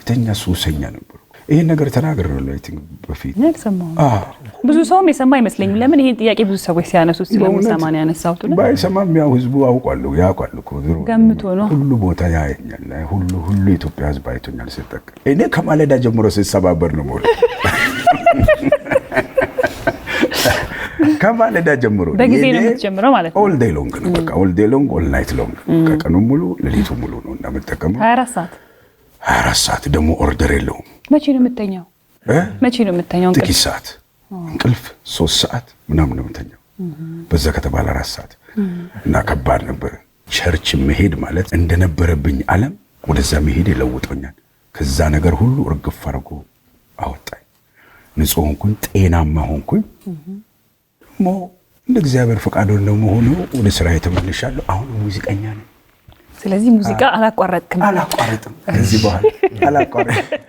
ከፍተኛ ሱሰኛ ነበሩ። ይሄን ነገር ተናግሬያለሁ አይ ቲንክ በፊት ብዙ ሰውም የሰማ አይመስለኝም። ለምን ይሄን ጥያቄ ብዙ ሰዎች ሲያነሱ ስለምን ያነሳውት ነው ባይሰማም ያው ህዝቡ ያውቃል እኮ ገምቶ ነው ሁሉ ቦታ ያየኛል። ሁሉ ኢትዮጵያ ህዝብ አይቶኛል ሲጠቅ እኔ ከማለዳ ጀምሮ ሲሰባበር ነው ሞል ከማለዳ ጀምሮ በጊዜ ነው የምትጀምረው ማለት ነው። ኦል ዴይ ሎንግ ነው በቃ ኦል ዴይ ሎንግ ኦል ናይት ሎንግ ከቀኑ ሙሉ ለሊቱ ሙሉ ነው እንደምትጠቀመው 24 ሰዓት ደግሞ ኦርደር የለውም። መቼ ነው የምትተኛው? ጥቂት ሰዓት እንቅልፍ 3 ሰዓት ምናምን ነው የምተኛው። በዛ ከተባለ 4 ሰዓት እና ከባድ ነበር። ቸርች መሄድ ማለት እንደነበረብኝ ዓለም ወደዛ መሄድ ይለውጦኛል። ከዛ ነገር ሁሉ እርግፍ አድርጎ አወጣኝ። ንጹህ ሆንኩኝ፣ ጤናማ ሆንኩኝ። እንደ እግዚአብሔር ፈቃድ ነው መሆኑ ወደ ስራዬ ተመልሻለሁ። አሁን ሙዚቀኛ ነኝ። ስለዚህ ሙዚቃ አላቋረጥም። ከዚህ በኋላ አላቋረጥም።